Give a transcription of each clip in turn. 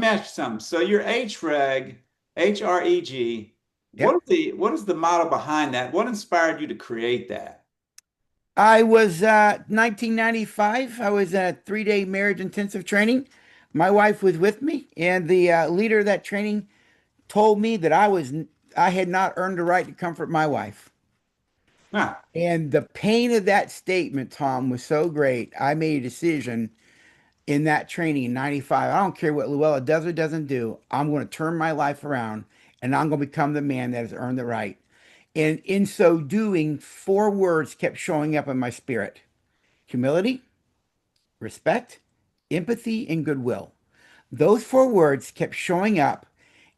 me ask you something. So your H-REG, H-R-E-G, Yep. what is the model behind that? What inspired you to create that? I was 1995. I was at 3-day marriage intensive training. My wife was with me, and the leader of that training told me that I had not earned the right to comfort my wife. Huh. And the pain of that statement, Tom, was so great. I made a decision in that training in 95. I don't care what Luella does or doesn't do. I'm going to turn my life around and I'm going to become the man that has earned the right. And in so doing, four words kept showing up in my spirit: humility, respect, empathy, and goodwill. Those four words kept showing up,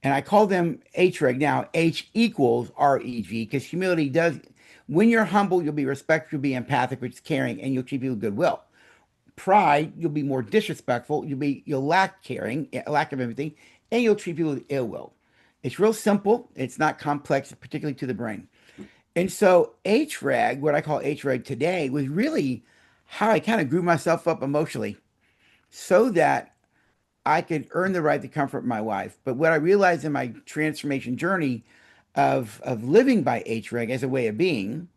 and I call them H-REG now. H equals REG, because humility does, when you're humble, you'll be respectful, you'll be empathic, which is caring, and you'll treat people with goodwill. Pride, you'll be more disrespectful, you'll lack caring, lack of empathy, and you'll treat people with ill will. It's real simple, it's not complex, particularly to the brain. And so H-REG, what I call H-REG today, was really how I kind of grew myself up emotionally so that I could earn the right to comfort my wife. But what I realized in my transformation journey of living by H-REG as a way of being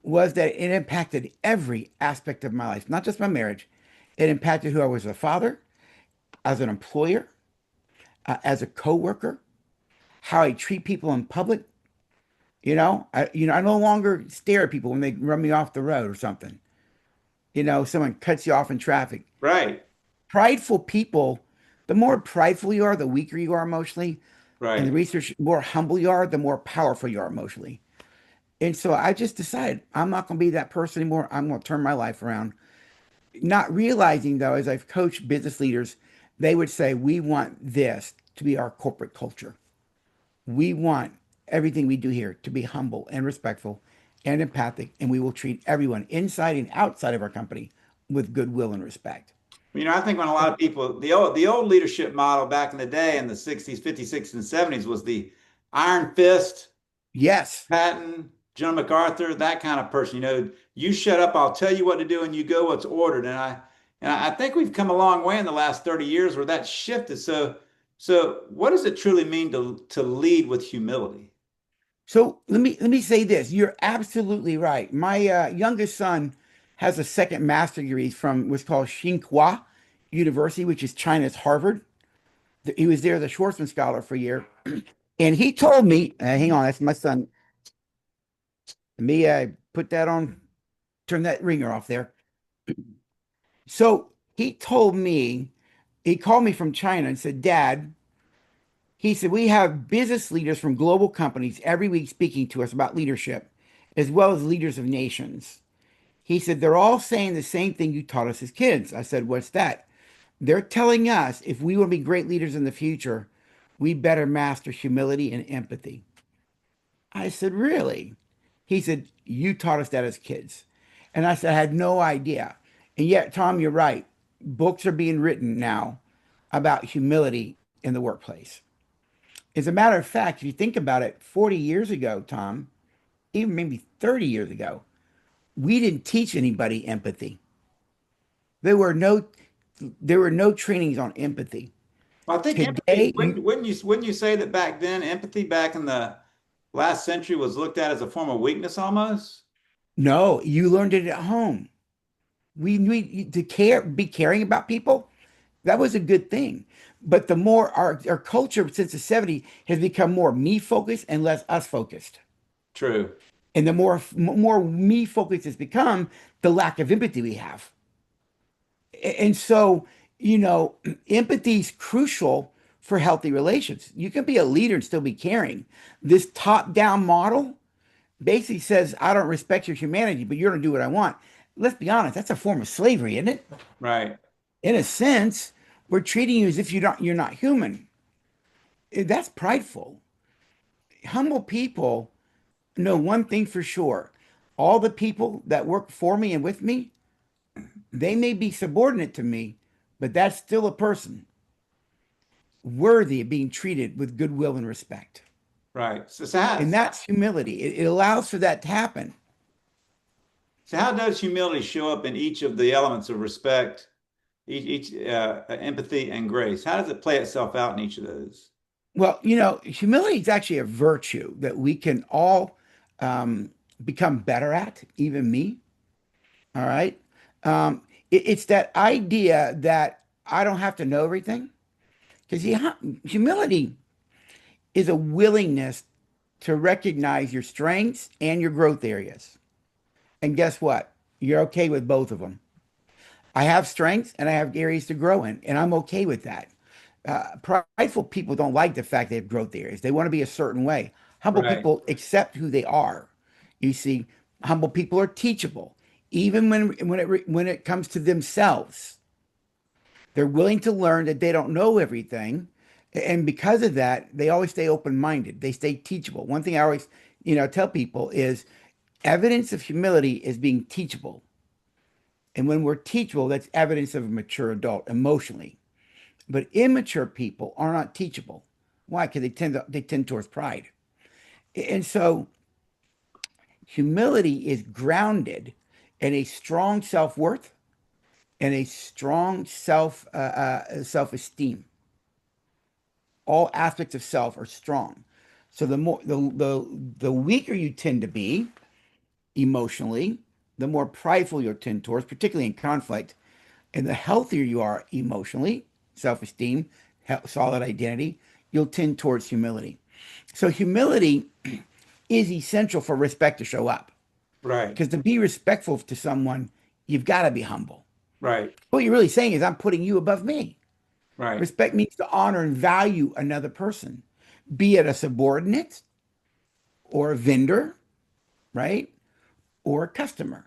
was that it impacted every aspect of my life, not just my marriage. It impacted who I was as a father, as an employer, as a coworker, how I treat people in public. I no longer stare at people when they run me off the road or something. Someone cuts you off in traffic. Right, Prideful people, the more prideful you are, the weaker you are emotionally. And the right. research, the more humble you are, the more powerful you are emotionally. And so I just decided I'm not going to be that person anymore. I'm going to turn my life around. Not realizing, though, as I've coached business leaders, they would say, we want this to be our corporate culture. We want everything we do here to be humble and respectful and empathic, and we will treat everyone inside and outside of our company with goodwill and respect. I think when a lot of people, the old leadership model back in the day in the 60s, 50s, 60s, and 70s was the iron fist, Yes. Patton, John MacArthur, that kind of person. You shut up, I'll tell you what to do, and you go what's ordered. And I think we've come a long way in the last 30 years where that shifted. So what does it truly mean to lead with humility? So let me say this. You're absolutely right. My youngest son has a second master degree from what's called Tsinghua University, which is China's Harvard. He was there as a Schwarzman Scholar for a year. And he told me, hang on, that's my son. Let me put that on, turn that ringer off there. So he told me, he called me from China and said, Dad, he said, we have business leaders from global companies every week speaking to us about leadership, as well as leaders of nations. He said, they're all saying the same thing you taught us as kids. I said, what's that? They're telling us if we want to be great leaders in the future, we better master humility and empathy. I said, really? He said, you taught us that as kids. And I said, I had no idea. And yet, Tom, you're right. Books are being written now about humility in the workplace. As a matter of fact, if you think about it, 40 years ago, Tom, even maybe 30 years ago, we didn't teach anybody empathy. There were no there were no trainings on empathy. Well, I think empathy, Today, you wouldn't you say that back then, empathy back in the last century was looked at as a form of weakness almost? no, you learned it at home. We to care, be caring about people, that was a good thing. But the more our culture since the 70s has become more me focused and less us focused. True. And the more me focused it's become, the lack of empathy we have. And so, empathy is crucial for healthy relations. You can be a leader and still be caring. This top-down model basically says, I don't respect your humanity, but you're going to do what I want. Let's be honest, that's a form of slavery, isn't it? Right. In a sense, we're treating you as if you're not human. That's prideful. Humble people know one thing for sure. All the people that work for me and with me, they may be subordinate to me, but that's still a person worthy of being treated with goodwill and respect. Right. So how, And that's humility. It allows for that to happen. so how does humility show up in each of the elements of respect, empathy and grace? How does it play itself out in each of those? Well, humility is actually a virtue that we can all um, become better at, even me. All right. It's that idea that I don't have to know everything. Because humility is a willingness to recognize your strengths and your growth areas. And guess what? You're okay with both of them. I have strengths and I have areas to grow in, and I'm okay with that. Prideful people don't like the fact they have growth areas. They want to be a certain way. Humble Right, people accept who they are. You see, humble people are teachable, even when it comes to themselves. They're willing to learn that they don't know everything, and because of that, they always stay open-minded. They stay teachable. One thing I always, tell people is evidence of humility is being teachable. And when we're teachable, that's evidence of a mature adult emotionally. But immature people are not teachable. Why? Because they tend towards pride. And so humility is grounded in a strong self-worth and a strong self-esteem. All aspects of self are strong. So the weaker you tend to be emotionally, the more prideful you'll tend towards, particularly in conflict. And the healthier you are emotionally, self-esteem, solid identity, you'll tend towards humility. So humility is essential for respect to show up. right, Because to be respectful to someone, you've got to be humble. right, What you're really saying is, I'm putting you above me. right, Respect means to honor and value another person, be it a subordinate or a vendor, right? Or a customer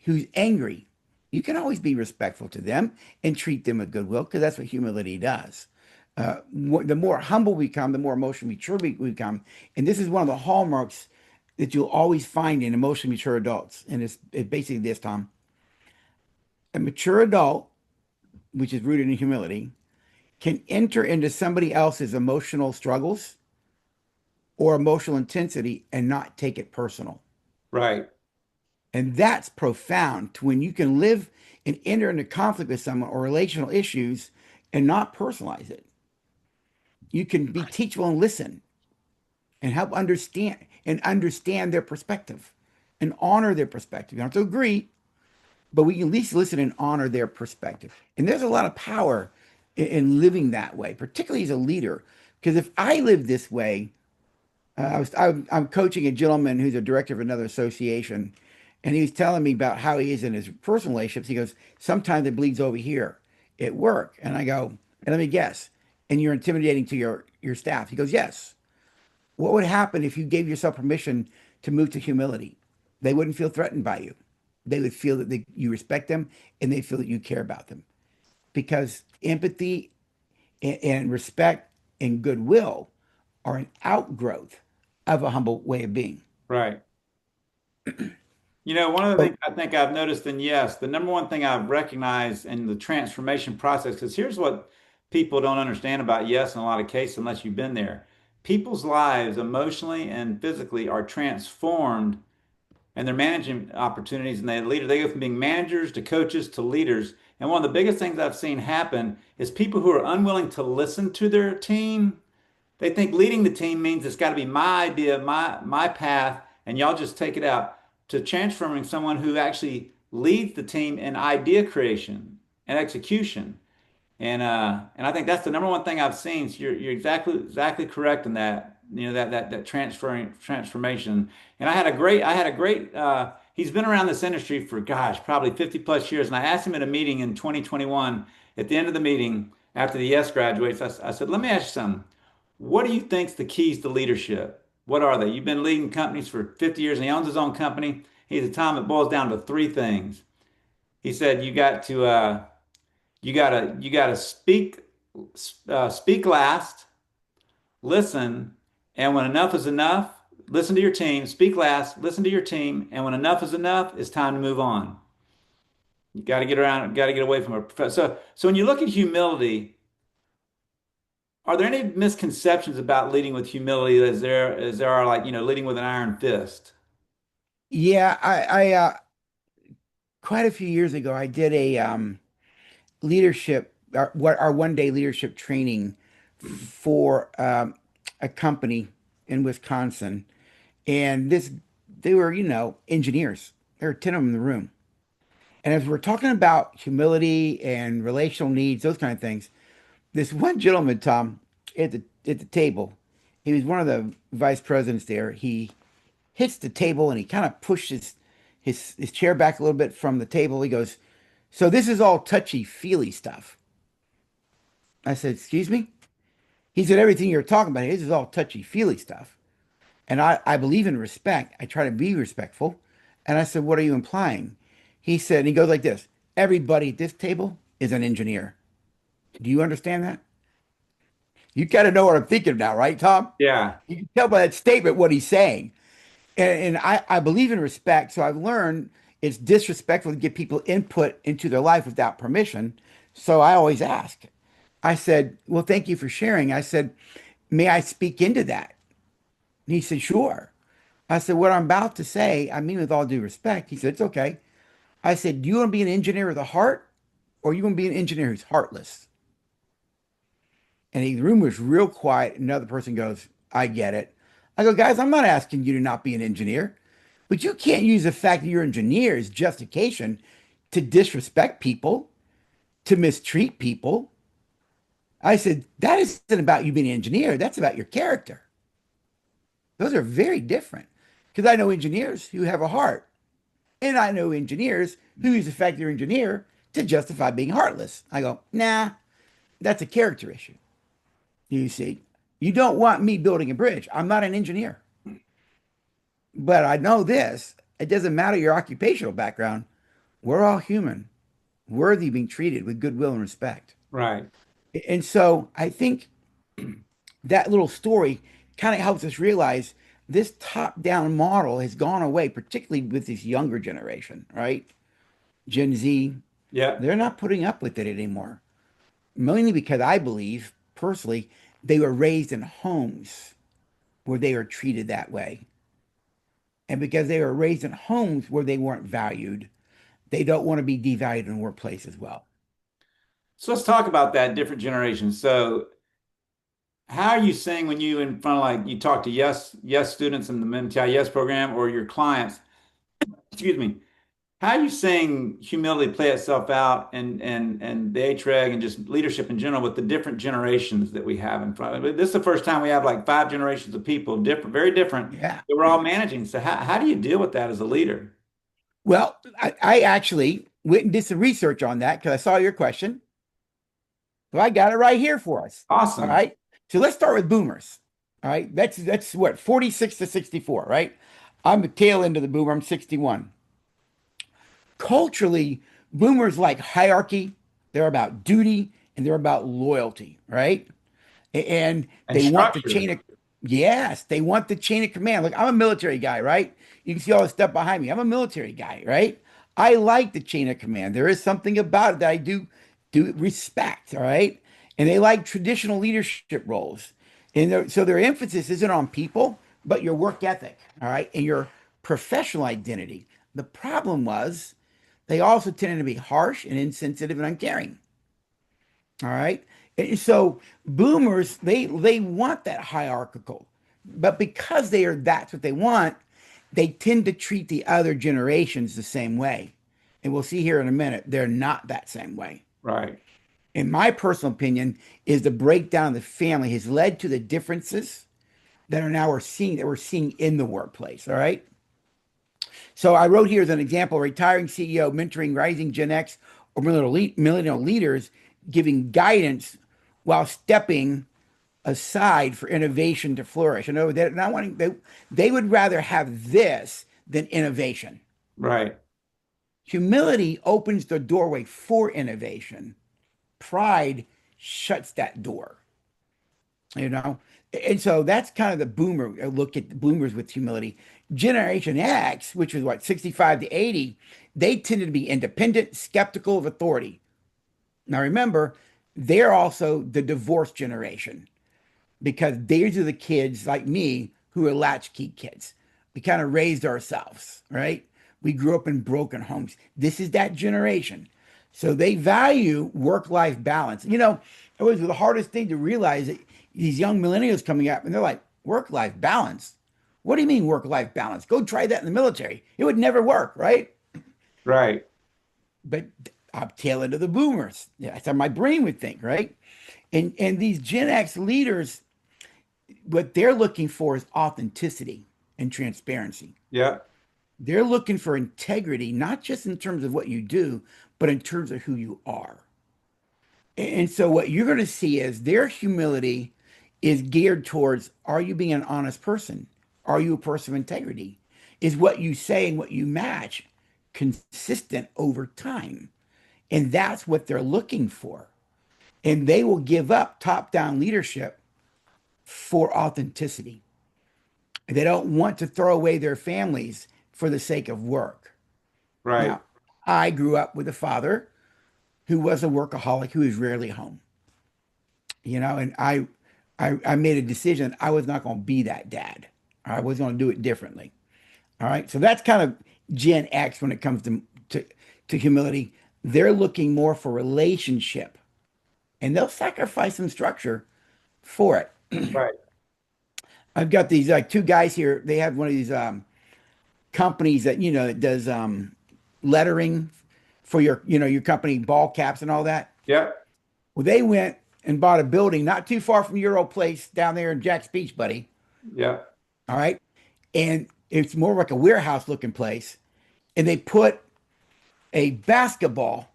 who's angry. You can always be respectful to them and treat them with goodwill because that's what humility does. The more humble we become, the more emotionally mature we become. And this is one of the hallmarks that you'll always find in emotionally mature adults. And it's basically this, Tom. A mature adult, which is rooted in humility, can enter into somebody else's emotional struggles or emotional intensity and not take it personal. right, And that's profound to when you can live and enter into conflict with someone or relational issues and not personalize it. You can be teachable and listen and help understand their perspective and honor their perspective. You don't have to agree, but we can at least listen and honor their perspective. And there's a lot of power in living that way, particularly as a leader. Because if I live this way, I'm coaching a gentleman who's a director of another association, and he was telling me about how he is in his personal relationships. He goes, sometimes it bleeds over here at work, and I go, and let me guess, and you're intimidating to your staff. He goes, yes. What would happen if you gave yourself permission to move to humility? They wouldn't feel threatened by you. They would feel that you respect them, and they feel that you care about them because empathy and respect and goodwill are an outgrowth of a humble way of being. right. One of the So, things I think I've noticed, and yes, the number one thing I've recognized in the transformation process, because here's what people don't understand about yes in a lot of cases, unless you've been there. People's lives, emotionally and physically, are transformed, and they're managing opportunities, and they go from being managers to coaches to leaders. And one of the biggest things I've seen happen is people who are unwilling to listen to their team. They think leading the team means it's got to be my idea, my path, and y'all just take it out. To transforming someone who actually leads the team in idea creation and execution. And I think that's the number one thing I've seen. So you're exactly correct in that. That transformation. And I had a great he's been around this industry for gosh, probably 50 plus years. And I asked him at a meeting in 2021, at the end of the meeting, after the yes graduates, I said, let me ask you something. What do you think's the keys to leadership? What are they? You've been leading companies for 50 years and he owns his own company. He said, Tom, it boils down to three things. He said, you gotta speak last, listen, and when enough is enough, listen to your team. Speak last, listen to your team, and when enough is enough, it's time to move on. You got to get around, got to get away from a professor. So when you look at humility, are there any misconceptions about leading with humility as there are like leading with an iron fist? yeah, I quite a few years ago, I did leadership, our 1 day leadership training for a company in Wisconsin, and they were, engineers. There were 10 of them in the room. And as we're talking about humility and relational needs, those kind of things, this one gentleman, Tom, at the table, he was one of the vice presidents there. He hits the table and he kind of pushes his chair back a little bit from the table. He goes, "So this is all touchy-feely stuff." I said, "Excuse me?" He said, "Everything you're talking about, this is all touchy-feely stuff. And I believe in respect. I try to be respectful." And I said, "What are you implying?" He said, and he goes like this: "Everybody at this table is an engineer. Do you understand that?" You kind of know what I'm thinking now, right, Tom? Yeah. You can tell by that statement what he's saying. And I believe in respect. So I've learned it's disrespectful to give people input into their life without permission. So I always ask. I said, "Well, thank you for sharing." I said, "May I speak into that?" And he said, "Sure." I said, "What I'm about to say, I mean with all due respect." He said, "It's okay." I said, "Do you want to be an engineer with a heart, or you want to be an engineer who's heartless?" And the room was real quiet. Another person goes, "I get it." I go, "Guys, I'm not asking you to not be an engineer, but you can't use the fact that you're an engineer as justification to disrespect people, to mistreat people." I said, "That isn't about you being an engineer. That's about your character." Those are very different. Because I know engineers who have a heart, and I know engineers who use the fact they're an engineer to justify being heartless. I go, "Nah, that's a character issue." You see, you don't want me building a bridge. I'm not an engineer. But I know this: it doesn't matter your occupational background. We're all human, worthy of being treated with goodwill and respect. Right. And so I think that little story kind of helps us realize this top-down model has gone away, particularly with this younger generation, right? Gen Z, Yeah. they're not putting up with it anymore. Mainly because I believe, personally, they were raised in homes where they were treated that way. And because they were raised in homes where they weren't valued, they don't want to be devalued in the workplace as well. So let's talk about that different generations. So how are you saying when you in front of like you talk to yes students in the Mental Yes program or your clients, excuse me, how are you saying humility play itself out and the H-REG and just leadership in general with the different generations that we have in front of it? This is the first time we have like 5 generations of people, different, very different, Yeah. that we're all managing. So how do you deal with that as a leader? Well, I actually went and did some research on that because I saw your question. So I got it right here for us. All Awesome. right. So let's start with boomers. All right. That's what, 46 to 64, right? I'm the tail end of the boomer. I'm 61. Culturally, boomers like hierarchy, they're about duty and they're about loyalty, right? And And they want the structure. chain of, yes, they want the chain of command. Look, I'm a military guy, right? You can see all the stuff behind me. I'm a military guy, right? I like the chain of command. There is something about it that I do respect, all right? And they like traditional leadership roles. And so their emphasis isn't on people, but your work ethic, all right, and your professional identity. The problem was they also tended to be harsh and insensitive and uncaring. All right. And so boomers, they want that hierarchical, but because that's what they want, they tend to treat the other generations the same way. And we'll see here in a minute, they're not that same way. Right. In my personal opinion, is the breakdown of the family has led to the differences that we're seeing in the workplace. All right. So I wrote here as an example, retiring CEO mentoring rising Gen X or millennial leaders, giving guidance while stepping aside for innovation to flourish. I know they're not wanting they would rather have this than innovation. Right. Humility opens the doorway for innovation. Pride shuts that door, you know? And so that's kind of the boomer look at the boomers with humility. Generation X, which was what, 65 to 80, they tended to be independent, skeptical of authority. Now remember, they're also the divorced generation because these are the kids like me who are latchkey kids. We kind of raised ourselves, right? We grew up in broken homes. This is that generation. So they value work-life balance. It was the hardest thing to realize that these young millennials coming up and they're like, work-life balance? What do you mean work-life balance? Go try that in the military. It would never work, right? Right. But I'm tail end of the boomers. Yeah, that's how my brain would think, right? And these Gen X leaders, what they're looking for is authenticity and transparency. Yeah. They're looking for integrity, not just in terms of what you do, but in terms of who you are. And so what you're going to see is their humility is geared towards, are you being an honest person? Are you a person of integrity? Is what you say and what you match consistent over time? And that's what they're looking for. And they will give up top-down leadership for authenticity. They don't want to throw away their families for the sake of work. Right. Now, I grew up with a father who was a workaholic who was rarely home, and I made a decision I was not going to be that dad. I was going to do it differently. All right. So that's kind of Gen X when it comes to humility. They're looking more for relationship and they'll sacrifice some structure for it. Right. I've got these two guys here. They have one of these companies that does lettering for your company ball caps and all that. Yeah. Well, they went and bought a building not too far from your old place down there in Jack's Beach, buddy. Yeah. All right. And it's more like a warehouse looking place. And they put a basketball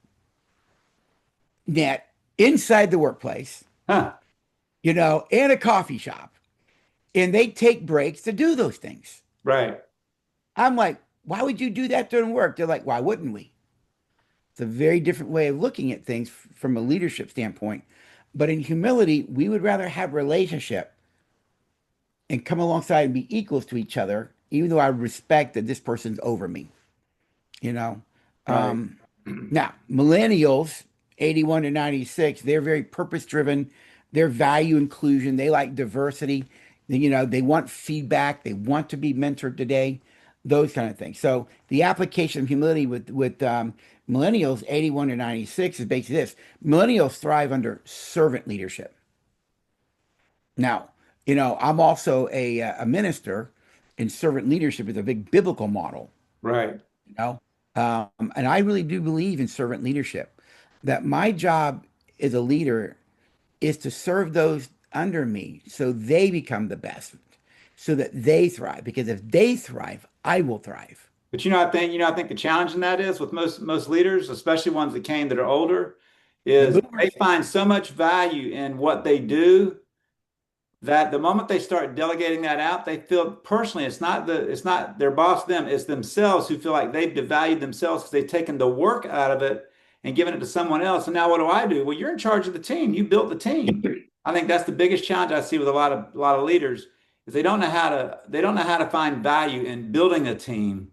net inside the workplace, Huh. and a coffee shop. And they take breaks to do those things. Right. I'm like, why would you do that during work? They're like, why wouldn't we? It's a very different way of looking at things from a leadership standpoint. But in humility, we would rather have relationship and come alongside and be equals to each other, even though I respect that this person's over me. You know. Right. Um, Now, millennials, 81 to 96, they're very purpose driven. They're value inclusion. They like diversity. They want feedback. They want to be mentored today, those kind of things. So the application of humility with millennials, 81 to 96, is basically this. Millennials thrive under servant leadership. Now, I'm also a minister, and servant leadership is a big biblical model. Right. you know and I really do believe in servant leadership, that my job as a leader is to serve those under me so they become the best, so that they thrive, because if they thrive, I will thrive. But I think the challenge in that is with most leaders, especially ones that came that are older, The is they boomers. find so much value in what they do that the moment they start delegating that out, they feel personally it's not their boss them, it's themselves who feel like they've devalued themselves because they've taken the work out of it and given it to someone else. And now what do I do? Well, you're in charge of the team. You built the team. I think that's the biggest challenge I see with a lot of leaders is they don't know how to find value in building a team.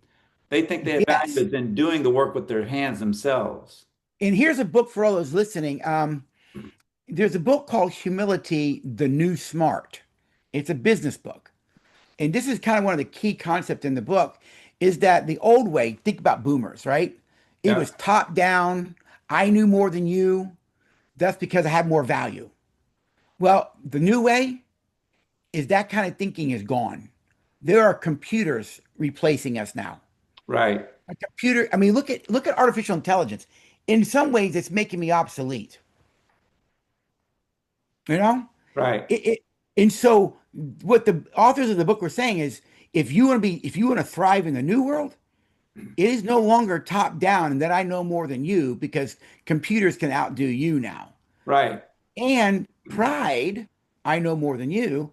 They think they have value Yes. is in doing the work with their hands themselves. And here's a book for all those listening. There's a book called Humility, the New Smart. It's a business book. And this is kind of one of the key concepts in the book, is that the old way, think about boomers, right? It Yeah. was top down. I knew more than you. That's because I had more value. Well, the new way is that kind of thinking is gone. There are computers replacing us now. Right. A computer, I mean, look at artificial intelligence. In some ways, it's making me obsolete. You know? Right. It and so what the authors of the book were saying is, if you want to thrive in the new world, it is no longer top down and that I know more than you, because computers can outdo you now. Right. And pride, I know more than you,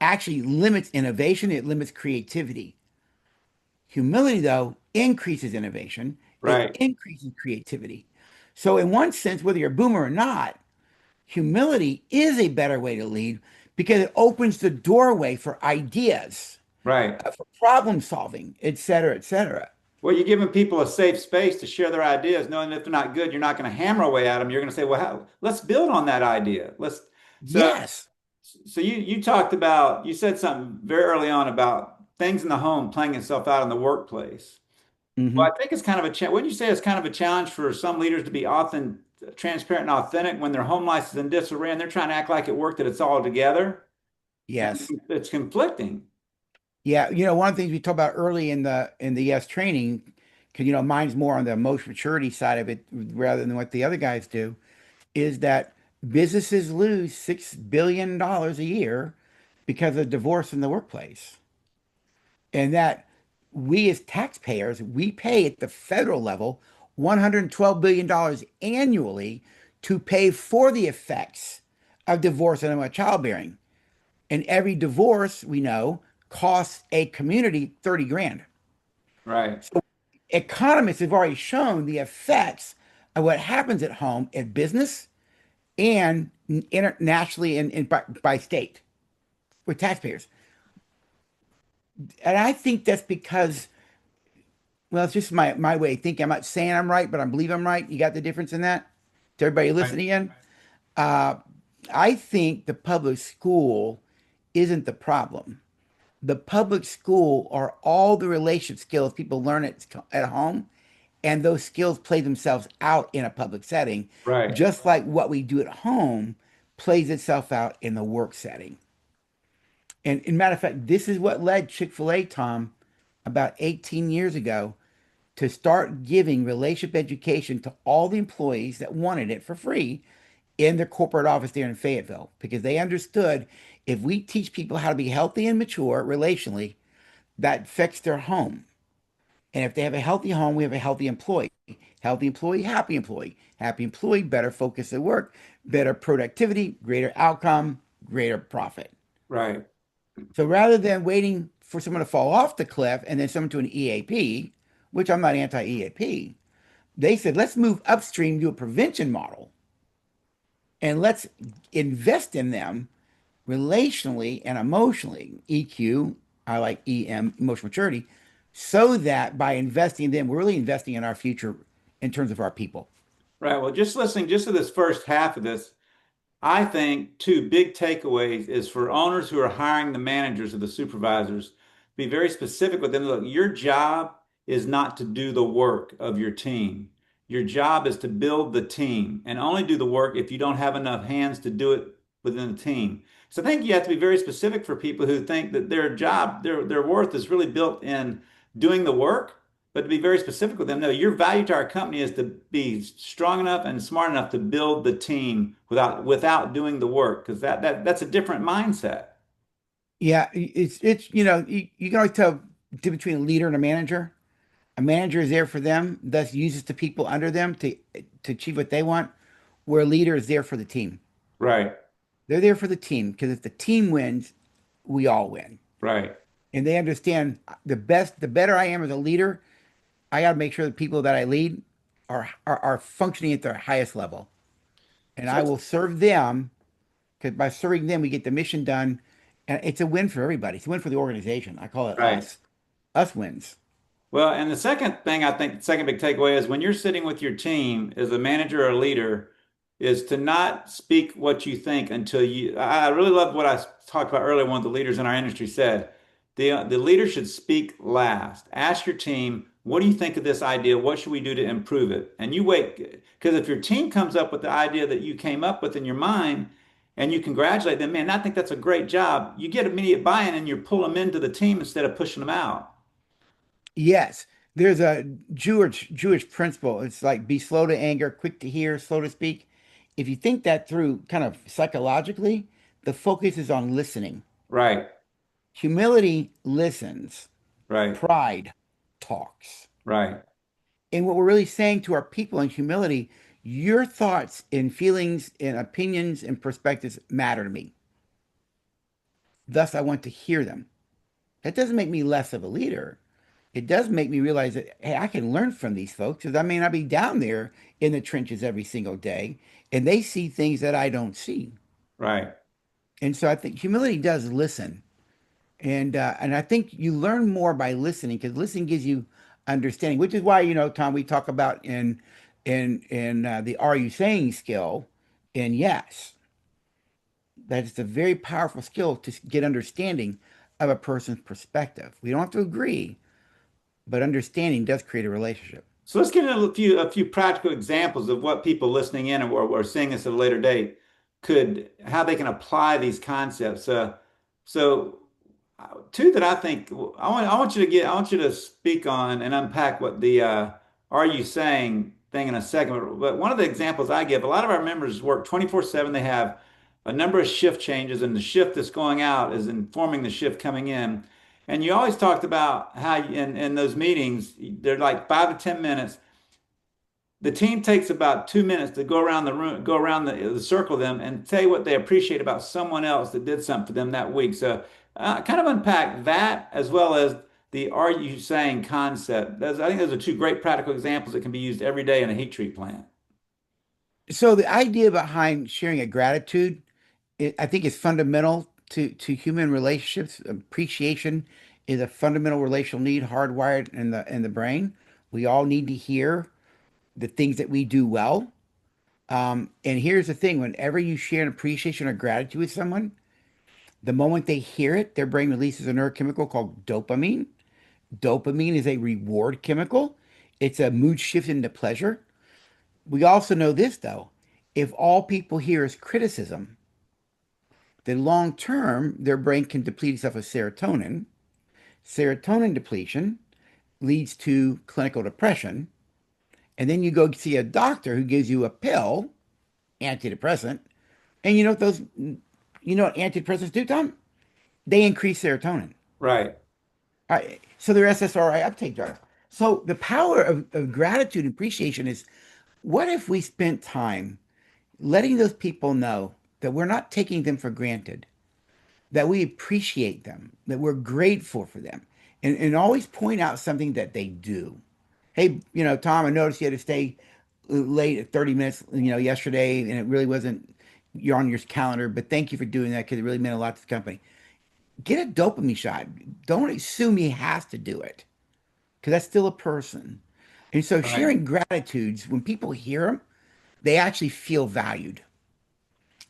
actually limits innovation, it limits creativity. Humility, though, increases innovation, it Right. increases creativity. So, in one sense, whether you're a boomer or not, humility is a better way to lead, because it opens the doorway for ideas, Right. for problem solving, et cetera, et cetera. Well, you're giving people a safe space to share their ideas, knowing that if they're not good, you're not going to hammer away at them. You're going to say, "Well, let's build on that idea." So, Yes. so you said something very early on about things in the home playing itself out in the workplace. Well, Hmm. I think it's kind of a wouldn't you say it's kind of a challenge for some leaders to be often transparent and authentic when their home life is in disarray and they're trying to act like at work that it's all together, and Yes. it's conflicting. Yeah, one of the things we talked about early in the yes training, because mine's more on the emotional maturity side of it rather than what the other guys do, is that businesses lose $6 billion a year because of divorce in the workplace. And that we as taxpayers, we pay at the federal level $112 billion annually to pay for the effects of divorce and childbearing. And every divorce we know costs a community 30 grand. Right, So economists have already shown the effects of what happens at home at business and internationally and by state with taxpayers. And I think that's because, well, it's just my way of thinking. I'm not saying I'm right, but I believe I'm right. You got the difference in that? To everybody right, listening in? Uh, I think the public school isn't the problem. The public school are all the relationship skills people learn at home, and those skills play themselves out in a public setting, right, just like what we do at home plays itself out in the work setting. And in matter of fact, this is what led Chick-fil-A, Tom, about 18 years ago, to start giving relationship education to all the employees that wanted it for free in their corporate office there in Fayetteville, because they understood if we teach people how to be healthy and mature relationally, that affects their home. And if they have a healthy home, we have a healthy employee. Healthy employee, happy employee. Happy employee, better focus at work, better productivity, greater outcome, greater profit. right, So rather than waiting for someone to fall off the cliff and then someone to an EAP, which I'm not anti-EAP, they said, let's move upstream to a prevention model and let's invest in them relationally and emotionally. EQ, I like EM, emotional maturity, so that by investing in them, we're really investing in our future in terms of our people. right. Well, just listening just to this first half of this, I think two big takeaways is for owners who are hiring the managers or the supervisors, be very specific with them. Look, your job is not to do the work of your team. Your job is to build the team and only do the work if you don't have enough hands to do it within the team. So I think you have to be very specific for people who think that their job, their worth is really built in doing the work, but to be very specific with them, no, your value to our company is to be strong enough and smart enough to build the team without doing the work, because that's a different mindset. Yeah, it's you can always tell the difference between a leader and a manager. A manager is there for them, thus uses the people under them to achieve what they want, where a leader is there for the team. Right, They're there for the team because if the team wins, we all win. right. And they understand the better I am as a leader, I got to make sure the people that I lead are functioning at their highest level. And So I let's, will serve them because by serving them, we get the mission done. And it's a win for everybody. It's a win for the organization. I call it right. us. Us wins. Well, and the second thing I think, the second big takeaway is when you're sitting with your team as a manager or a leader, is to not speak what you think until you. I really love what I talked about earlier. One of the leaders in our industry said, the leader should speak last. Ask your team, what do you think of this idea? What should we do to improve it? And you wait, because if your team comes up with the idea that you came up with in your mind, and you congratulate them, man, I think that's a great job. You get immediate buy-in, and you pull them into the team instead of pushing them out. Yes. There's a Jewish principle. It's like be slow to anger, quick to hear, slow to speak. If you think that through kind of psychologically, the focus is on listening. Right, Humility listens, right, pride talks. right, And what we're really saying to our people in humility, your thoughts and feelings and opinions and perspectives matter to me. Thus, I want to hear them. That doesn't make me less of a leader. It does make me realize that, hey, I can learn from these folks because I may not be down there in the trenches every single day, and they see things that I don't see. right. And so I think humility does listen. And I think you learn more by listening because listening gives you understanding, which is why, Tom, we talk about in the are you saying skill, and yes, that is a very powerful skill to get understanding of a person's perspective. We don't have to agree, but understanding does create a relationship. So let's get into a few practical examples of what people listening in or seeing this at a later date could how they can apply these concepts. So two that I think I want you to get I want you to speak on and unpack what the are you saying thing in a second. But one of the examples I give, a lot of our members work 24/7. They have a number of shift changes, and the shift that's going out is informing the shift coming in. And you always talked about how in those meetings, they're like 5 to 10 minutes. The team takes about 2 minutes to go around the room, go around the circle of them and say what they appreciate about someone else that did something for them that week. So kind of unpack that as well as the are you saying concept. I think those are two great practical examples that can be used every day in a heat treat plant. So the idea behind sharing a gratitude, I think is fundamental to human relationships. Appreciation is a fundamental relational need hardwired in the brain. We all need to hear the things that we do well. And here's the thing, whenever you share an appreciation or gratitude with someone, the moment they hear it, their brain releases a neurochemical called dopamine. Dopamine is a reward chemical. It's a mood shift into pleasure. We also know this though, if all people hear is criticism, then long term, their brain can deplete itself of serotonin. Serotonin depletion leads to clinical depression. And then you go see a doctor who gives you a pill, antidepressant. And you know what what antidepressants do, Tom? They increase serotonin. Right. So they're SSRI uptake drugs. So the power of gratitude and appreciation is what if we spent time letting those people know that we're not taking them for granted, that we appreciate them, that we're grateful for them, and always point out something that they do. Hey, Tom, I noticed you had to stay late at 30 minutes, yesterday, and it really wasn't you're on your calendar, but thank you for doing that because it really meant a lot to the company. Get a dopamine shot. Don't assume he has to do it because that's still a person. And so Right. sharing gratitudes, when people hear them, they actually feel valued.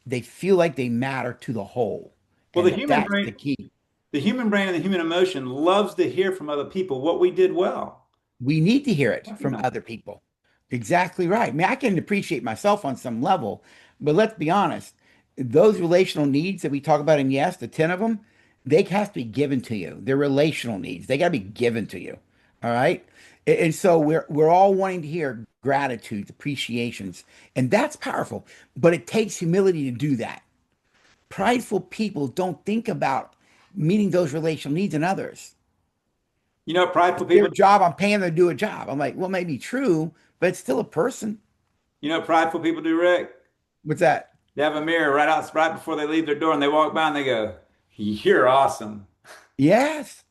They feel like they matter to the whole. Well, the And human that's the brain, key. the human brain and the human emotion loves to hear from other people what we did well. We need to hear it from Recognize. other people. Exactly right. I mean, I can appreciate myself on some level, but let's be honest. Those relational needs that we talk about in Yes, the 10 of them, they have to be given to you. They're relational needs. They got to be given to you. All right. And so we're all wanting to hear gratitude, appreciations, and that's powerful, but it takes humility to do that. Prideful people don't think about meeting those relational needs in others. You know, prideful Their people. job, I'm paying them to do a job. I'm like, well, maybe true, but it's still a person. You know, prideful people do, Rick. What's that? They have a mirror right before they leave their door, and they walk by and they go, "You're awesome." Yes,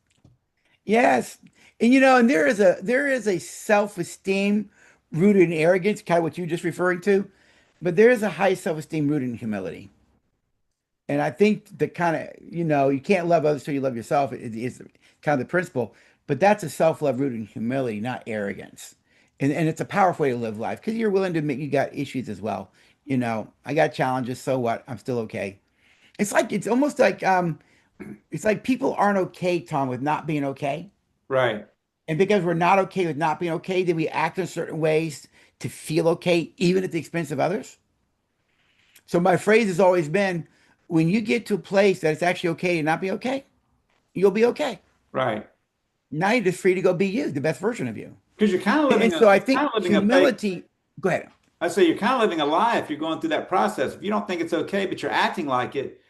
yes. And and there is a self-esteem rooted in arrogance, kind of what you just referring to, but there is a high self-esteem rooted in humility. And I think the kind of, you can't love others till you love yourself is kind of the principle, but that's a self-love rooted in humility, not arrogance. And it's a powerful way to live life because you're willing to admit you got issues as well. I got challenges, so what? I'm still okay. It's almost like it's like people aren't okay, Tom, with not being okay. Right. And because we're not okay with not being okay, then we act in certain ways to feel okay, even at the expense of others. So my phrase has always been, when you get to a place that it's actually okay to not be okay, you'll be okay. Right. Now you're just free to go be you, the best version of you. Because And so I you're kind think of living a fake. humility, go ahead. I say you're kind of living a lie if you're going through that process. If you don't think it's okay, but you're acting like it,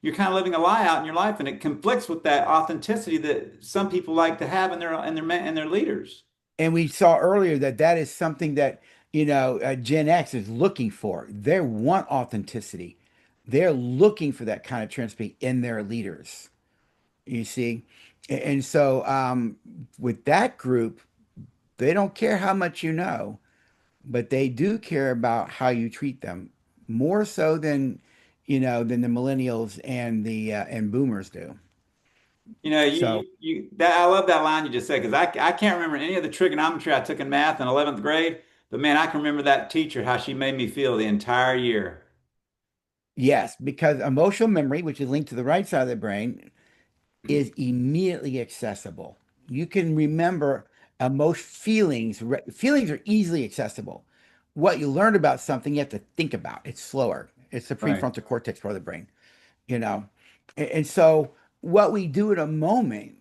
you're kind of living a lie out in your life, and it conflicts with that authenticity that some people like to have in their leaders. And we saw earlier that that is something that, Gen X is looking for. They want authenticity. They're looking for that kind of transparency in their leaders. You see? And so with that group, they don't care how much you know, but they do care about how you treat them more so than the millennials and boomers do. You know, So that I love that line you just said because I can't remember any of the trigonometry I took in math in 11th grade, but man, I can remember that teacher how she made me feel the entire year. yes, because emotional memory, which is linked to the right side of the brain, is immediately accessible. You can remember Most feelings are easily accessible. What you learn about something, you have to think about. It's slower. It's the Right. prefrontal cortex part of the brain, you know. And so what we do in a moment,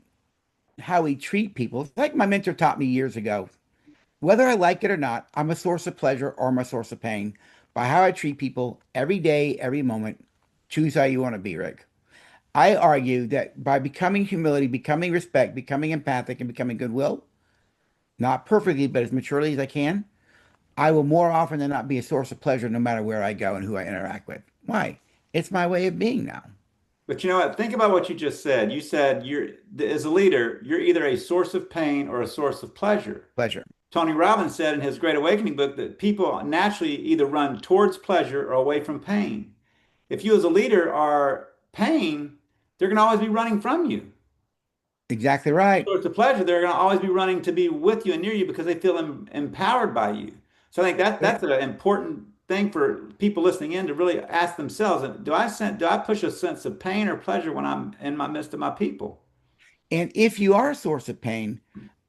how we treat people, like my mentor taught me years ago, whether I like it or not, I'm a source of pleasure or I'm a source of pain by how I treat people every day, every moment. Choose how you want to be, Rick. I argue that by becoming humility, becoming respect, becoming empathic, and becoming goodwill, not perfectly, but as maturely as I can, I will more often than not be a source of pleasure no matter where I go and who I interact with. Why? It's my way of being now. But you know what? Think about what you just said. You said as a leader, you're either a source of pain or a source of pleasure. Pleasure. Tony Robbins said in his Great Awakening book that people naturally either run towards pleasure or away from pain. If you as a leader are pain, they're going to always be running from you. Exactly right. Source of pleasure, they're going to always be running to be with you and near you because they feel empowered by you. So I think that's an important thing for people listening in to really ask themselves: do I push a sense of pain or pleasure when I'm in my midst of my people? And if you are a source of pain,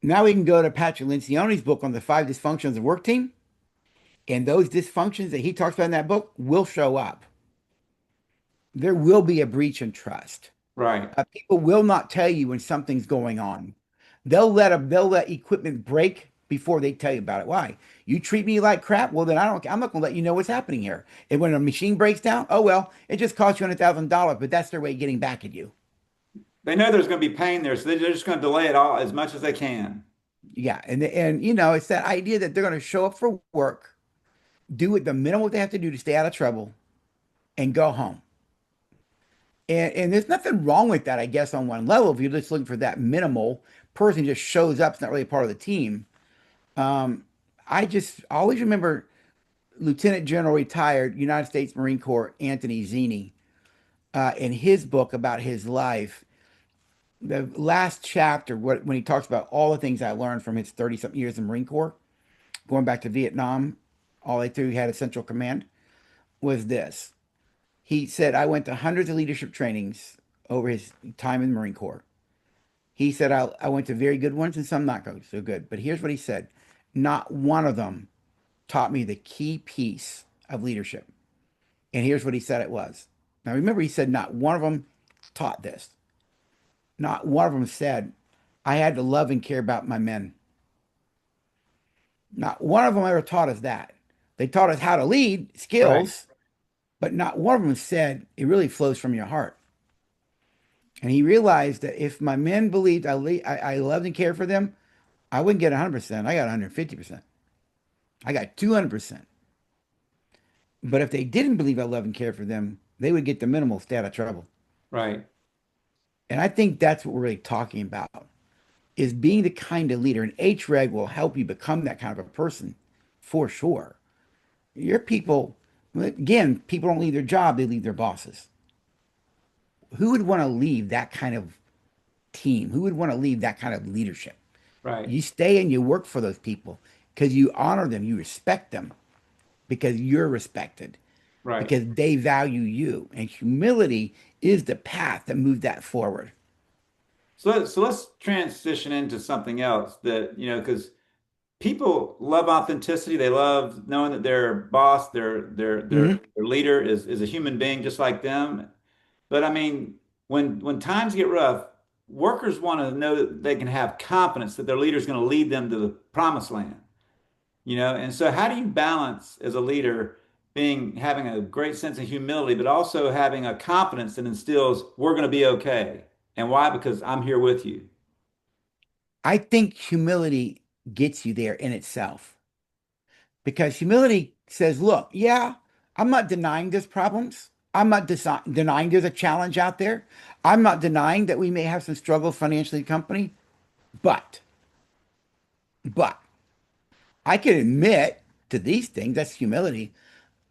now we can go to Patrick Lencioni's book on the five dysfunctions of work team. And those dysfunctions that he talks about in that book will show up. There will be a breach in trust. Right. People will not tell you when something's going on. They'll let equipment break before they tell you about it. Why? You treat me like crap. Well, then I'm not gonna let you know what's happening here. And when a machine breaks down, oh well, it just cost you $100,000, but that's their way of getting back at you. They know there's going to be pain there, so they're just going to delay it all as much as they can. Yeah, and you know, it's that idea that they're gonna show up for work, do it the minimum they have to do to stay out of trouble, and go home. And there's nothing wrong with that, I guess, on one level. If you're just looking for that minimal person who just shows up, it's not really a part of the team. Um, I just always remember Lieutenant General retired United States Marine Corps Anthony Zini in his book about his life. The last chapter, when he talks about all the things I learned from his 30 something years in the Marine Corps, going back to Vietnam, all the way through, he had a central command, was this. He said, I went to hundreds of leadership trainings over his time in the Marine Corps. He said, I went to very good ones and some not so good. But here's what he said: not one of them taught me the key piece of leadership. And here's what he said it was. Now, remember, he said not one of them taught this. Not one of them said, I had to love and care about my men. Not one of them ever taught us that. They taught us how to lead Right. skills, but not one of them said it really flows from your heart. And he realized that if my men believed I loved and cared for them, I wouldn't get 100%. I got 150%. I got 200%. But if they didn't believe I loved and cared for them, they would get the minimal, stay out of trouble. Right. And I think that's what we're really talking about is being the kind of leader. And H-REG will help you become that kind of a person for sure. Your people, again, people don't leave their job, they leave their bosses. Who would want to leave that kind of team? Who would want to leave that kind of leadership? Right. You stay and you work for those people because you honor them, you respect them because you're respected, Right. because they value you. And humility is the path that moves that forward. So let's transition into something else that, because people love authenticity. They love knowing that their boss, Mhm. their leader is a human being just like them. But I mean, when times get rough, workers want to know that they can have confidence that their leader is going to lead them to the promised land. And so how do you balance as a leader having a great sense of humility, but also having a confidence that instills we're going to be okay. And why? Because I'm here with you. I think humility gets you there in itself because humility says, look, yeah, I'm not denying there's problems. I'm not denying there's a challenge out there. I'm not denying that we may have some struggles financially, company, but, but I can admit to these things. That's humility.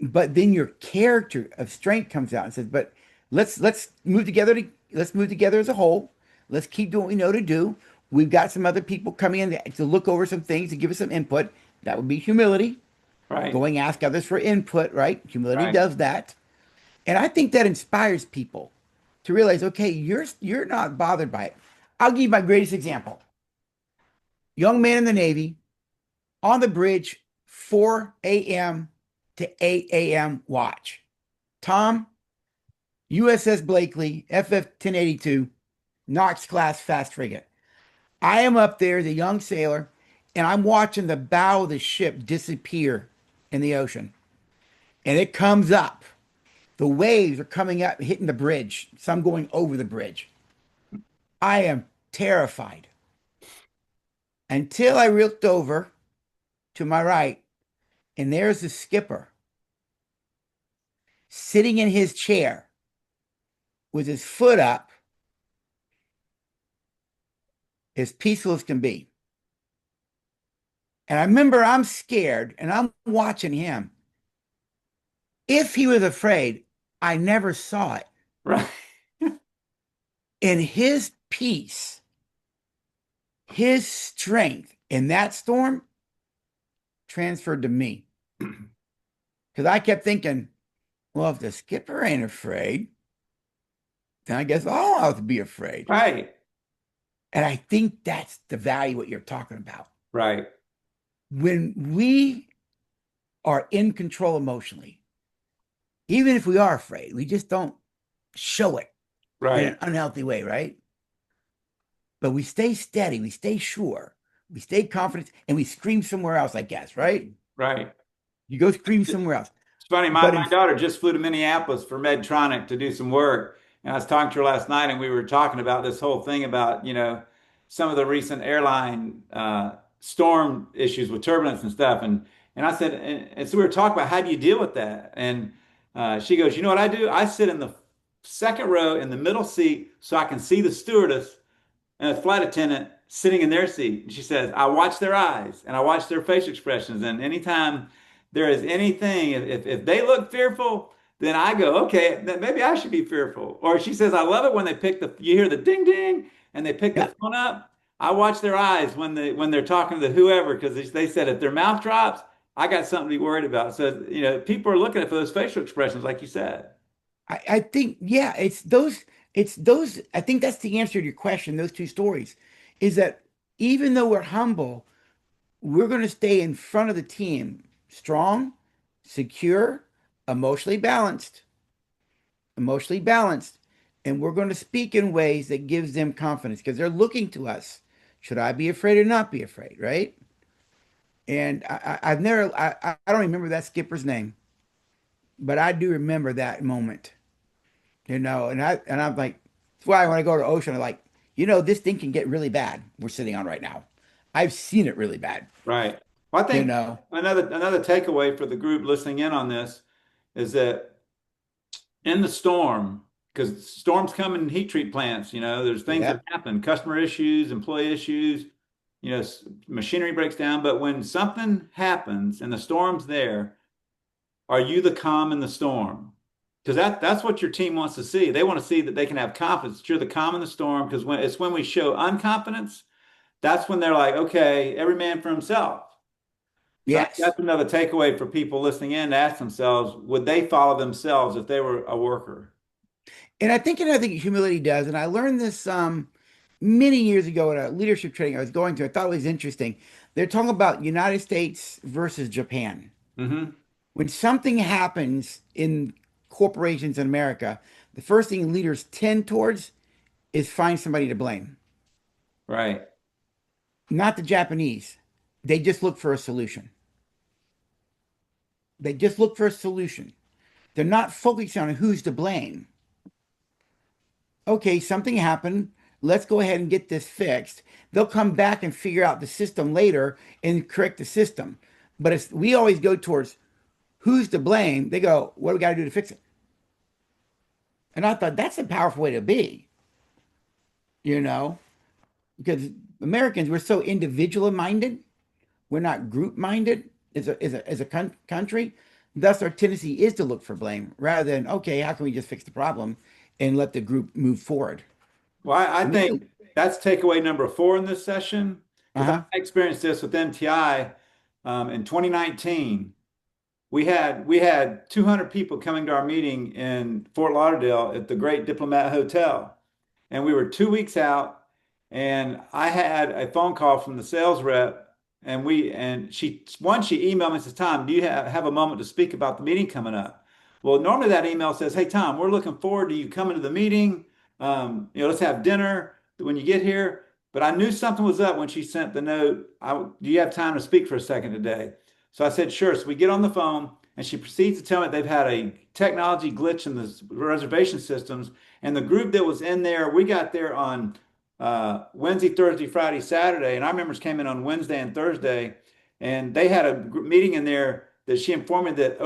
But then your character of strength comes out and says, but let's move together let's move together as a whole. Let's keep doing what we know to do. We've got some other people coming in to look over some things to give us some input. That would be humility. Right. Going ask others for input, right? Humility Right. does that. And I think that inspires people to realize, okay, you're not bothered by it. I'll give you my greatest example. young man in the Navy, on the bridge, 4 a.m. to 8 a.m. watch. Tom, USS Blakely, FF 1082, Knox class fast frigate. I am up there as a young sailor, and I'm watching the bow of the ship disappear in the ocean. And it comes up. The waves are coming up, hitting the bridge, some going over the bridge. I am terrified until I looked over to my right, and there's the skipper sitting in his chair with his foot up, as peaceful as can be. And I remember I'm scared and I'm watching him. If he was afraid, I never saw it. Right. And his peace, his strength in that storm transferred to me. Because I kept thinking, well, if the skipper ain't afraid, then I guess I'll have to be afraid. Right. And I think that's the value what you're talking about. Right. When we are in control emotionally, even if we are afraid, we just don't show it in Right. an unhealthy way, right? But we stay steady, we stay sure, we stay confident, and we scream somewhere else, I guess, right? Right. You go scream somewhere else. It's funny, But my in daughter just flew to Minneapolis for Medtronic to do some work. And I was talking to her last night and we were talking about this whole thing about, some of the recent airline storm issues with turbulence and stuff. And I said, and so we were talking about how do you deal with that? And she goes, you know what I do? I sit in the second row in the middle seat so I can see the stewardess and a flight attendant sitting in their seat. And she says, I watch their eyes and I watch their facial expressions. And anytime there is anything, if they look fearful, then I go, okay, then maybe I should be fearful. Or she says, I love it when you hear the ding ding and they pick the yeah, phone up. I watch their eyes when they're talking to whoever, because they said if their mouth drops, I got something to be worried about. So, people are looking for those facial expressions, like you said. I think, yeah, it's those, I think that's the answer to your question, those two stories, is that even though we're humble, we're going to stay in front of the team, strong, secure, emotionally balanced, emotionally balanced, and we're going to speak in ways that gives them confidence because they're looking to us. Should I be afraid or not be afraid, right? And I've never, I don't remember that skipper's name, but I do remember that moment, and I'm like, that's why when I go to ocean, I'm like, this thing can get really bad. We're sitting on right now. I've seen it really bad, Right. Well, I you think know. another takeaway for the group listening in on this is that in the storm, because storms come in heat treat plants, there's things that Yep. happen, customer issues, employee issues, machinery breaks down. But when something happens and the storm's there, are you the calm in the storm? Because that's what your team wants to see. They want to see that they can have confidence that you're the calm in the storm. Because when we show unconfidence, that's when they're like, okay, every man for himself. So I think Yes. that's another takeaway for people listening in to ask themselves, would they follow themselves if they were a worker? And I think another thing humility does, and I learned this many years ago at a leadership training I was going to. I thought it was interesting. They're talking about United States versus Japan. Hmm. When something happens in corporations in America, the first thing leaders tend towards is find somebody to blame. Right. Not the Japanese. They just look for a solution. They just look for a solution. They're not focusing on who's to blame. Okay, something happened. Let's go ahead and get this fixed. They'll come back and figure out the system later and correct the system. But if we always go towards who's to blame, they go, what do we got to do to fix it? And I thought that's a powerful way to be, you know, because Americans, we're so individual minded. We're not group minded as a country. Thus, our tendency is to look for blame rather than, okay, how can we just fix the problem and let the group move forward? Well, I We think do. that's takeaway number four in this session because Uh-huh. I experienced this with MTI in 2019. We had 200 people coming to our meeting in Fort Lauderdale at the Great Diplomat Hotel, and we were 2 weeks out. And I had a phone call from the sales rep, and she emailed me and says, Tom, do you have a moment to speak about the meeting coming up? Well, normally that email says, hey, Tom, we're looking forward to you coming to the meeting. Let's have dinner when you get here. But I knew something was up when she sent the note. Do you have time to speak for a second today? So I said, sure. So we get on the phone, and she proceeds to tell me they've had a technology glitch in the reservation systems. And the group that was in there, we got there on Wednesday, Thursday, Friday, Saturday, and our members came in on Wednesday and Thursday, and they had a meeting in there that she informed me that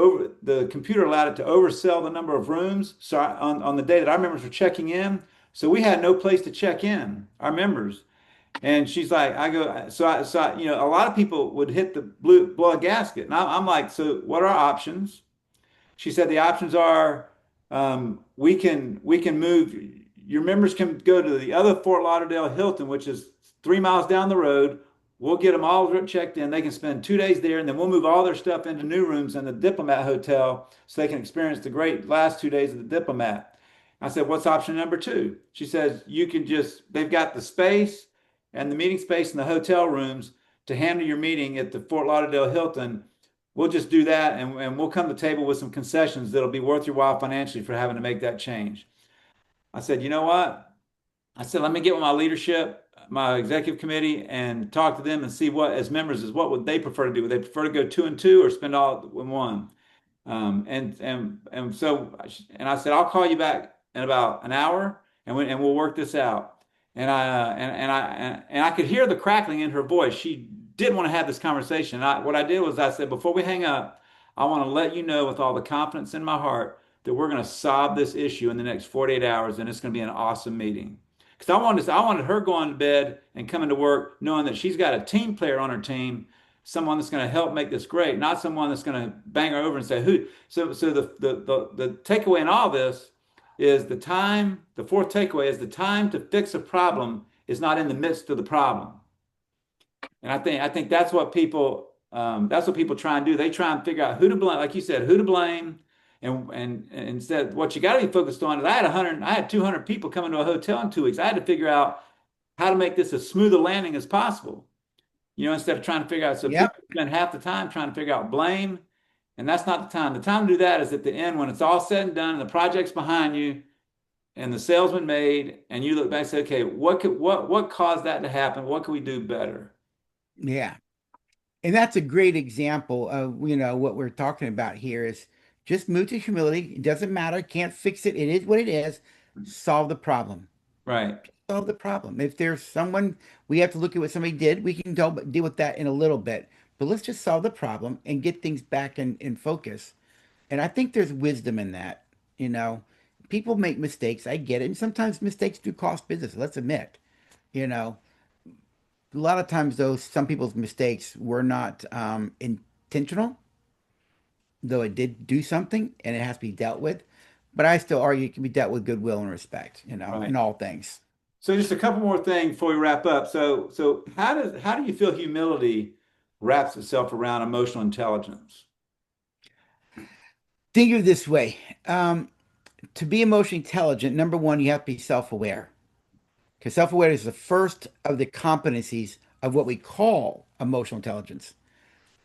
the computer allowed it to oversell the number of rooms. So on the day that our members were checking in, so we had no place to check in, our members. And she's like, I go, a lot of people would hit the blood gasket, and I'm like, so what are our options? She said the options are we can move your members can go to the other Fort Lauderdale Hilton, which is 3 miles down the road. We'll get them all checked in. They can spend 2 days there, and then we'll move all their stuff into new rooms in the Diplomat Hotel so they can experience the great last 2 days of the Diplomat. I said, what's option number two? She says, they've got the space and the meeting space in the hotel rooms to handle your meeting at the Fort Lauderdale Hilton. We'll just do that, and we'll come to the table with some concessions that'll be worth your while financially for having to make that change. I said, you know what? I said, let me get with my leadership, my executive committee, and talk to them and see what, as members, is what would they prefer to do? Would they prefer to go two and two or spend all in one? And I said, I'll call you back in about an hour, and we'll work this out. And I could hear the crackling in her voice. She didn't want to have this conversation. What I did was I said, before we hang up, I want to let you know with all the confidence in my heart that we're going to solve this issue in the next 48 hours, and it's going to be an awesome meeting. Because I wanted her going to bed and coming to work knowing that she's got a team player on her team, someone that's going to help make this great, not someone that's going to bang her over and say who. So the takeaway in all this is the time. The fourth takeaway is the time to fix a problem is not in the midst of the problem. And I think that's what people try and do. They try and figure out who to blame, like you said, who to blame. And instead, what you got to be focused on is I had 200 people coming to a hotel in 2 weeks. I had to figure out how to make this as smooth a landing as possible. Instead of trying to figure out, so people Yep. spend half the time trying to figure out blame, and that's not the time. The time to do that is at the end when it's all said and done and the project's behind you and the sale's been made, and you look back and say, okay, what caused that to happen? What can we do better? Yeah. And that's a great example of, what we're talking about here is just move to humility. It doesn't matter. Can't fix it. It is what it is. Solve the problem. Right, Solve the problem. If there's someone we have to look at what somebody did, we can deal with that in a little bit. But let's just solve the problem and get things back in focus. And I think there's wisdom in that. You know, People make mistakes. I get it. And sometimes mistakes do cost business. Let's admit, you know, a lot of times, though, some people's mistakes were not intentional, though it did do something and it has to be dealt with. But I still argue it can be dealt with goodwill and respect, right. in all things. So just a couple more things before we wrap up. So how do you feel humility wraps itself around emotional intelligence? Think of it this way. To be emotionally intelligent, number one, you have to be self-aware. Because self-awareness is the first of the competencies of what we call emotional intelligence.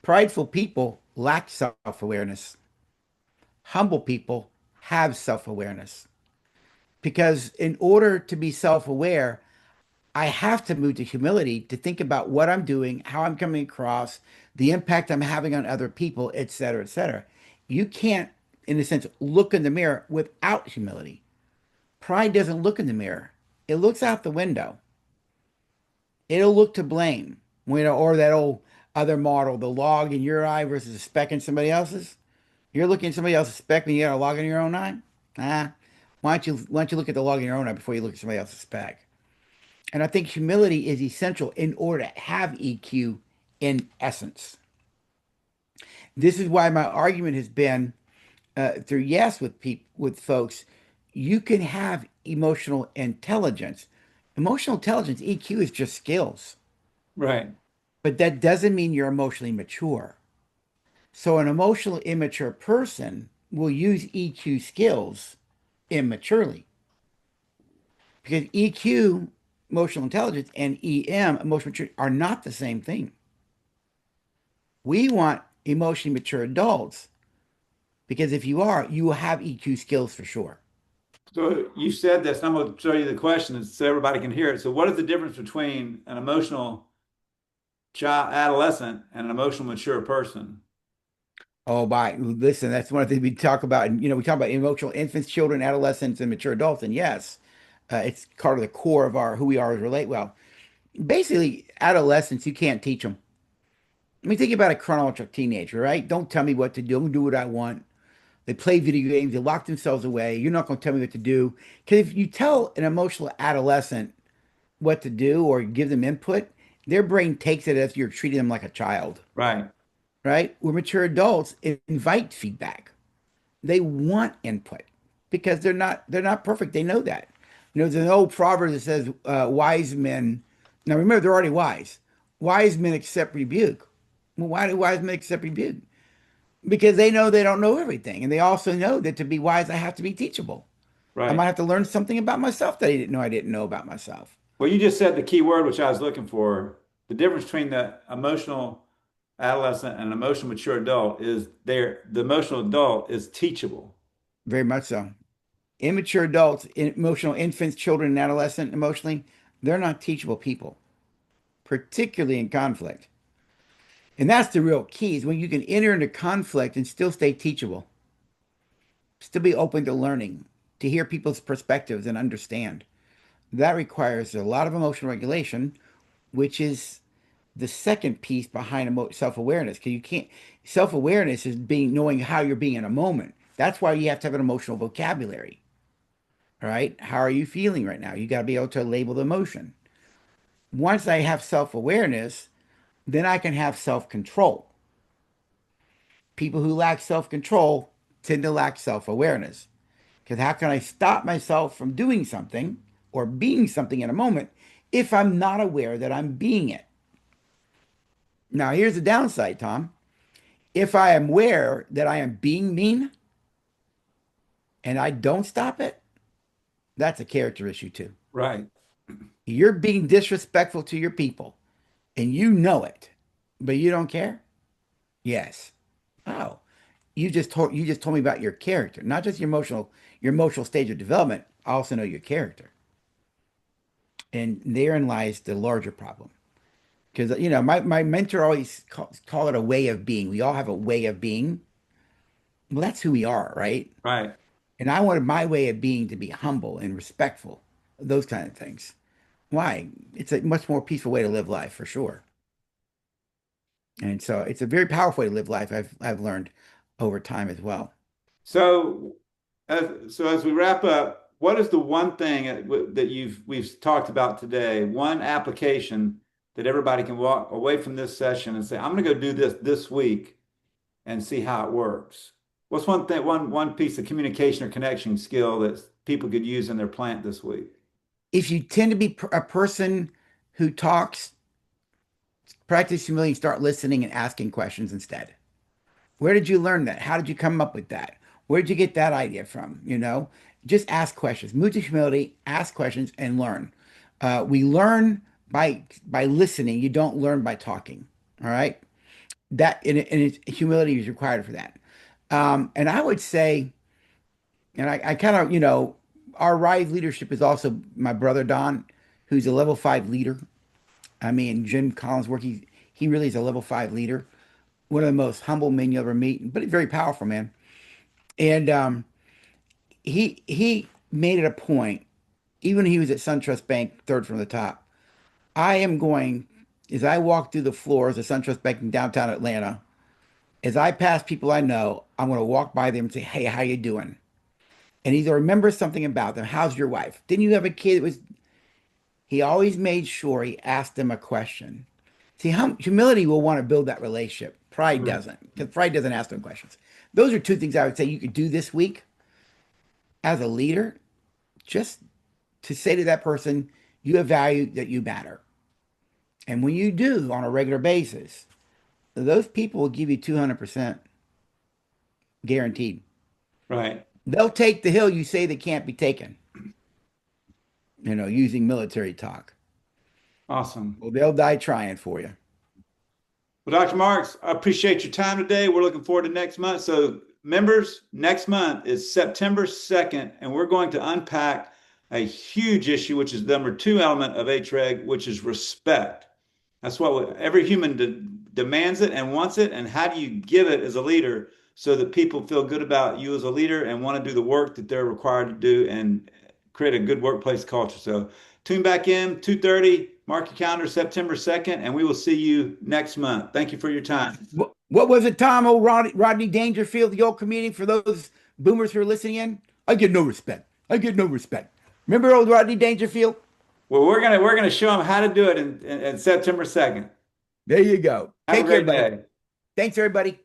Prideful people lack self-awareness. Humble people have self-awareness. Because in order to be self-aware, I have to move to humility to think about what I'm doing, how I'm coming across, the impact I'm having on other people, et cetera, et cetera. You can't, in a sense, look in the mirror without humility. Pride doesn't look in the mirror. It looks out the window. It'll look to blame, or that old other model, the log in your eye versus a speck in somebody else's. You're looking at somebody else's speck when you got a log in your own eye. Ah, why don't you look at the log in your own eye before you look at somebody else's speck? And I think humility is essential in order to have EQ in essence. This is why my argument has been through yes with folks, you can have emotional intelligence. Emotional intelligence, EQ, is just skills, Right. but that doesn't mean you're emotionally mature. So an emotionally immature person will use EQ skills immaturely because EQ emotional intelligence, and EM, emotional maturity, are not the same thing. We want emotionally mature adults because if you are, you will have EQ skills for sure. So you said this, and I'm going to show you the question so everybody can hear it. So what is the difference between an emotional child, adolescent, and an emotional mature person? Oh, by listen, that's one of the things we talk about. And, we talk about emotional infants, children, adolescents, and mature adults. And yes, it's part of the core of our who we are as relate. Well, basically, adolescents, you can't teach them. I mean, think about a chronological teenager, right? Don't tell me what to do. I'm gonna do what I want. They play video games. They lock themselves away. You're not going to tell me what to do. Because if you tell an emotional adolescent what to do or give them input, their brain takes it as you're treating them like a child, Right, right? Where mature adults invite feedback. They want input because they're not perfect. They know that. There's an old proverb that says, "Wise men." Now remember, they're already wise. Wise men accept rebuke. Well, why do wise men accept rebuke? Because they know they don't know everything, and they also know that to be wise, I have to be teachable. I might right. have to learn something about myself that I didn't know about myself. Well, you just said the key word, which I was looking for. The difference between the emotional adolescent and an emotional mature adult is the emotional adult is teachable. Very much so. Immature adults, emotional infants, children, and adolescent emotionally, they're not teachable people, particularly in conflict. And that's the real key is when you can enter into conflict and still stay teachable, still be open to learning, to hear people's perspectives and understand. That requires a lot of emotional regulation, which is the second piece behind self-awareness. Because you can't, self-awareness is being knowing how you're being in a moment. That's why you have to have an emotional vocabulary. All right. How are you feeling right now? You got to be able to label the emotion. Once I have self-awareness, then I can have self-control. People who lack self-control tend to lack self-awareness. Because how can I stop myself from doing something or being something in a moment if I'm not aware that I'm being it? Now, here's the downside, Tom. If I am aware that I am being mean and I don't stop it, that's a character issue too. Right. You're being disrespectful to your people and you know it, but you don't care? Yes. Oh, you just told me about your character, not just your emotional stage of development. I also know your character. And therein lies the larger problem. Because my mentor always call it a way of being. We all have a way of being. Well, that's who we are, right? Right. And I wanted my way of being to be humble and respectful, those kind of things. Why? It's a much more peaceful way to live life for sure. And so it's a very powerful way to live life. I've learned over time as well. So, as we wrap up, what is the one thing that we've talked about today? One application that everybody can walk away from this session and say, "I'm going to go do this week and see how it works." What's one thing, one piece of communication or connection skill that people could use in their plant this week? If you tend to be a person who talks, practice humility, start listening and asking questions instead. Where did you learn that? How did you come up with that? Where did you get that idea from? Just ask questions. Move to humility, ask questions, and learn. We learn by listening. You don't learn by talking. All right. Humility is required for that. And I would say, and I kind of, our RISE leadership is also my brother Don, who's a level 5 leader. I mean, Jim Collins' work, he really is a level 5 leader, one of the most humble men you'll ever meet, but very powerful man. And he made it a point, even when he was at SunTrust Bank, third from the top. I am going, as I walk through the floors of SunTrust Bank in downtown Atlanta, as I pass people I know, I'm going to walk by them and say, "Hey, how you doing?" And either remember something about them. How's your wife? Didn't you have a kid that was? He always made sure he asked them a question. See, humility will want to build that relationship. Pride Mm. doesn't, because pride doesn't ask them questions. Those are two things I would say you could do this week as a leader, just to say to that person, you have value, that you matter. And when you do on a regular basis, those people will give you 200% guaranteed. Right. They'll take the hill you say they can't be taken, using military talk. Awesome. Well, they'll die trying for you. Well, Dr. Marks, I appreciate your time today. We're looking forward to next month. So, members, next month is September 2nd, and we're going to unpack a huge issue, which is the number two element of H-REG, which is respect. That's what every human demands it and wants it. And how do you give it as a leader so that people feel good about you as a leader and want to do the work that they're required to do and create a good workplace culture? So tune back in 2:30, mark your calendar September 2nd, and we will see you next month. Thank you for your time. What was it, Tom? Old Rodney Dangerfield, the old comedian, for those boomers who are listening in? I get no respect. I get no respect. Remember old Rodney Dangerfield? Well, we're gonna show them how to do it in September 2nd. There you go. Have a Take care, great buddy. day. Thanks, everybody.